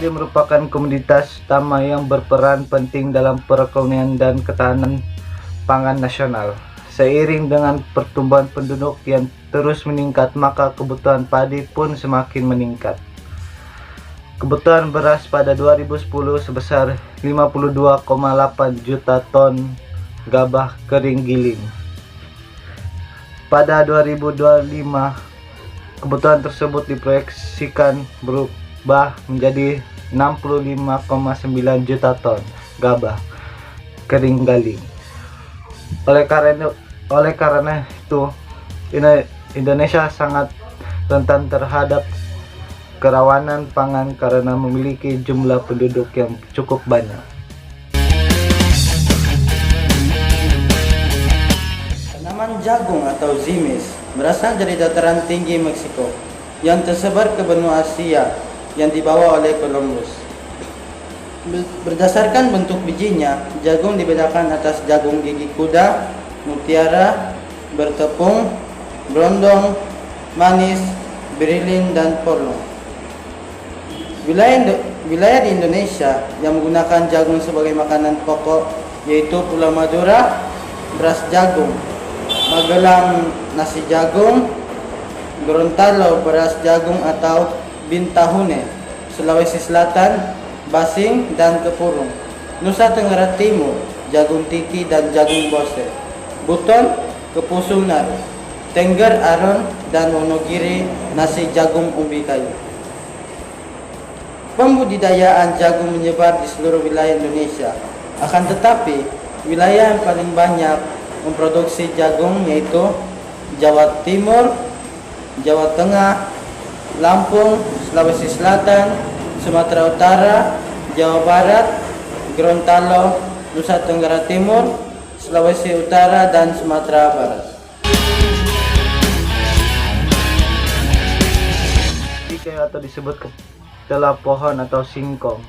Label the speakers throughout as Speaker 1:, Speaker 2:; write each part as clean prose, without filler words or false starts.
Speaker 1: Padi merupakan komoditas utama yang berperan penting dalam perekonomian dan ketahanan pangan nasional. Seiring dengan pertumbuhan penduduk yang terus meningkat, maka kebutuhan padi pun semakin meningkat. Kebutuhan beras pada 2010 sebesar 52,8 juta ton gabah kering giling. Pada 2025, kebutuhan tersebut diproyeksikan berubah menjadi 65,9 juta ton gabah kering galing. Oleh karena itu, Indonesia sangat rentan terhadap kerawanan pangan karena memiliki jumlah penduduk yang cukup banyak.
Speaker 2: Tanaman jagung atau zimis berasal dari dataran tinggi Meksiko yang tersebar ke benua Asia yang dibawa oleh Columbus. Berdasarkan bentuk bijinya, jagung dibedakan atas jagung gigi kuda, mutiara, bertepung, berondong, manis, berilin, dan porlong. Wilayah di Indonesia yang menggunakan jagung sebagai makanan pokok yaitu Pulau Madura, beras jagung, Magelang, nasi jagung, Gorontalo, beras jagung atau bintahune, Sulawesi Selatan, basing dan kepurung, Nusa Tenggara Timur, jagung tiki dan jagung bose, Buton, kepusunar, Tengger Aron, dan Wonogiri, nasi jagung ubi kayu. Pembudidayaan jagung menyebar di seluruh wilayah Indonesia. Akan tetapi, wilayah yang paling banyak memproduksi jagung yaitu Jawa Timur, Jawa Tengah, Lampung, Sulawesi Selatan, Sumatera Utara, Jawa Barat, Gorontalo, Nusa Tenggara Timur, Sulawesi Utara, dan Sumatera Barat.
Speaker 1: Jika atau disebut ketela pohon atau singkong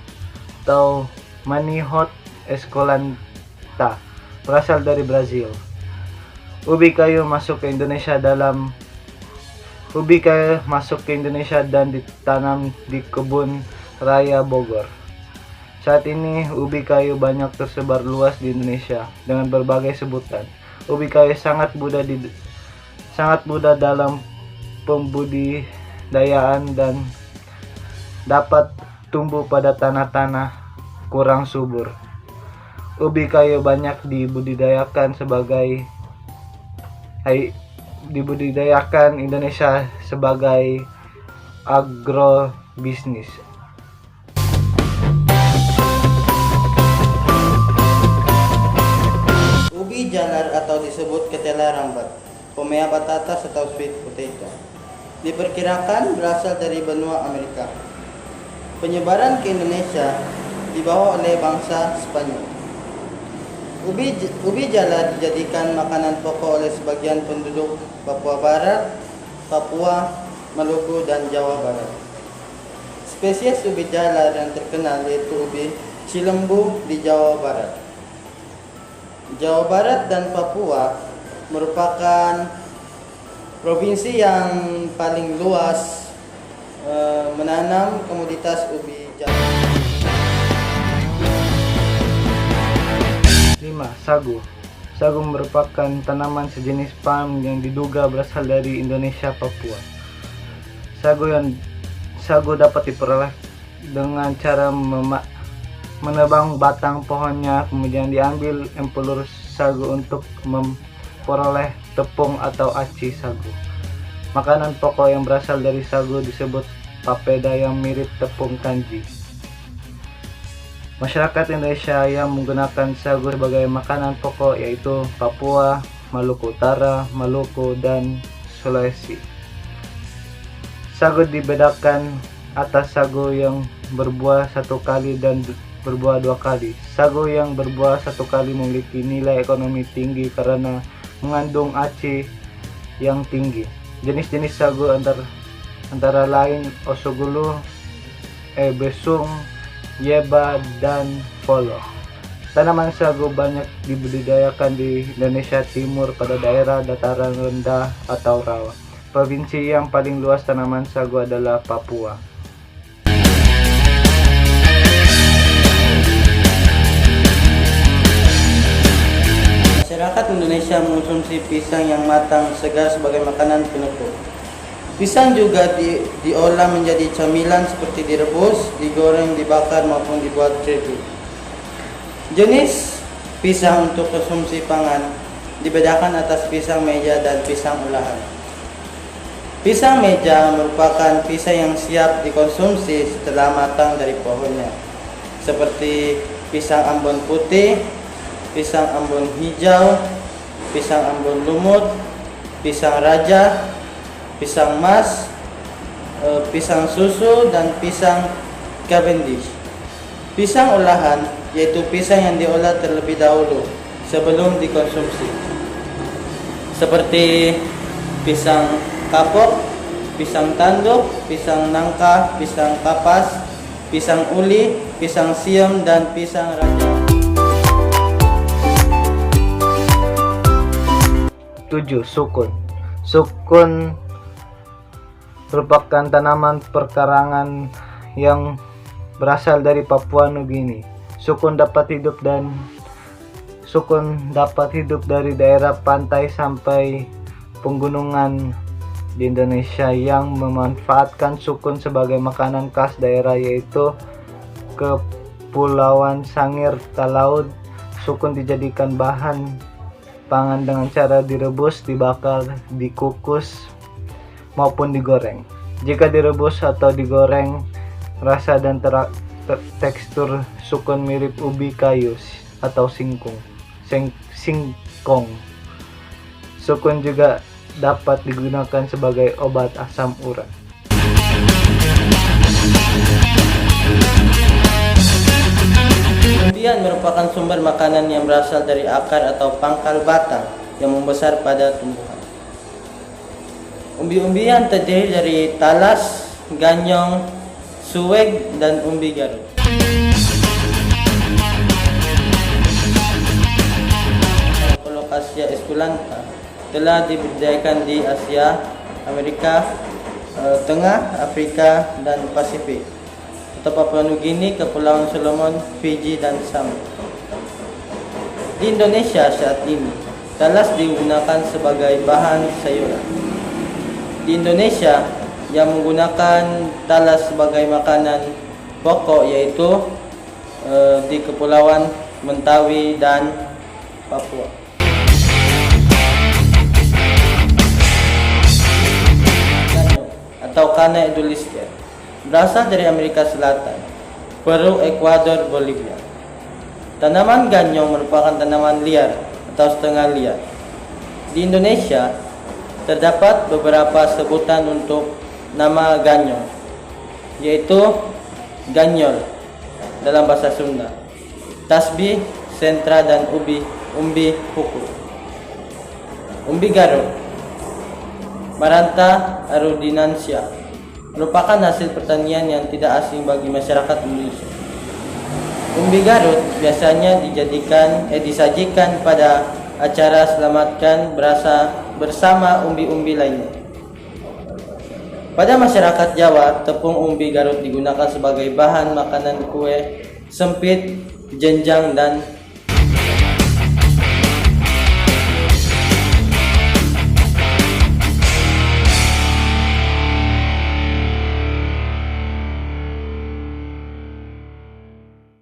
Speaker 1: atau Manihot esculenta berasal dari Brazil. Ubi kayu masuk ke Indonesia dan ditanam di kebun raya Bogor. Saat ini ubi kayu banyak tersebar luas di Indonesia dengan berbagai sebutan. Ubi kayu sangat mudah dalam pembudidayaan dan dapat tumbuh pada tanah-tanah kurang subur. Ubi kayu banyak dibudidayakan Indonesia sebagai agrobisnis.
Speaker 2: Ubi jalar atau disebut ketela rambat, Pomea patatas atau sweet potato, diperkirakan berasal dari benua Amerika. Penyebaran ke Indonesia dibawa oleh bangsa Spanyol. Ubi jalar dijadikan makanan pokok oleh sebagian penduduk Papua Barat, Papua, Maluku, dan Jawa Barat. Spesies ubi jalar yang terkenal yaitu ubi Cilembu di Jawa Barat. Jawa Barat dan Papua merupakan provinsi yang paling luas menanam komoditas ubi jalar.
Speaker 1: 5. Sagu. Sagu merupakan tanaman sejenis palm yang diduga berasal dari Indonesia Papua. Sagu dapat diperoleh dengan cara menebang batang pohonnya, kemudian diambil empulur sagu untuk memperoleh tepung atau aci sagu. Makanan pokok yang berasal dari sagu disebut papeda yang mirip tepung kanji. Masyarakat Indonesia yang menggunakan sagu sebagai makanan pokok yaitu Papua, Maluku Utara, Maluku, dan Sulawesi. Sagu dibedakan atas sagu yang berbuah satu kali dan berbuah dua kali. Sagu yang berbuah satu kali memiliki nilai ekonomi tinggi karena mengandung aci yang tinggi. Jenis-jenis sagu antara lain osogulu, besung, yeba, dan polo. Tanaman sagu banyak dibudidayakan di Indonesia Timur pada daerah dataran rendah atau rawa. Provinsi yang paling luas tanaman sagu adalah Papua.
Speaker 2: Indonesia mengonsumsi pisang yang matang segar sebagai makanan penutup. Pisang juga diolah menjadi camilan seperti direbus, digoreng, dibakar maupun dibuat keripik. Jenis pisang untuk konsumsi pangan dibedakan atas pisang meja dan pisang olahan. Pisang meja merupakan pisang yang siap dikonsumsi setelah matang dari pohonnya, seperti pisang Ambon putih, pisang Ambon hijau, pisang Ambon lumut, pisang raja, pisang mas, pisang susu, dan pisang Cavendish. Pisang olahan yaitu pisang yang diolah terlebih dahulu sebelum dikonsumsi, seperti pisang kapok, pisang tanduk, pisang nangka, pisang kapas, pisang uli, pisang siam, dan pisang raja.
Speaker 1: 7. Sukun. Sukun merupakan tanaman perkarangan yang berasal dari Papua Nugini. Sukun dapat hidup dari daerah pantai sampai pegunungan di Indonesia. Yang memanfaatkan sukun sebagai makanan khas daerah yaitu Kepulauan Sangir Talaud. Sukun dijadikan bahan pangan dengan cara direbus, dibakar, dikukus, maupun digoreng. Jika direbus atau digoreng, rasa dan tekstur sukun mirip ubi kayu atau singkong. Sukun juga dapat digunakan sebagai obat asam urat.
Speaker 2: Umbian merupakan sumber makanan yang berasal dari akar atau pangkal batang yang membesar pada tumbuhan. Umbi-umbian terdiri dari talas, ganyong, suweg, dan umbi garut. Colocasia esculenta telah dibudidayakan di Asia, Amerika Tengah, Afrika, dan Pasifik, atau Papua Nugini, Kepulauan Solomon, Fiji, dan Samoa. Di Indonesia saat ini, talas digunakan sebagai bahan sayuran. Di Indonesia, yang menggunakan talas sebagai makanan pokok yaitu di Kepulauan Mentawai dan Papua. Atau Canna eduliscens berasal dari Amerika Selatan, Peru, Ekuador, Bolivia. Tanaman ganyong merupakan tanaman liar atau setengah liar. Di Indonesia terdapat beberapa sebutan untuk nama ganyong, yaitu ganyol dalam bahasa Sunda, tasbih, sentra, dan umbi pukul. Umbi garut, Maranta arundinensis, merupakan hasil pertanian yang tidak asing bagi masyarakat Indonesia. Umbi garut biasanya disajikan pada acara selamatkan berasa bersama umbi-umbi lainnya. Pada masyarakat Jawa, tepung umbi garut digunakan sebagai bahan makanan kue, sempit, jenjang, dan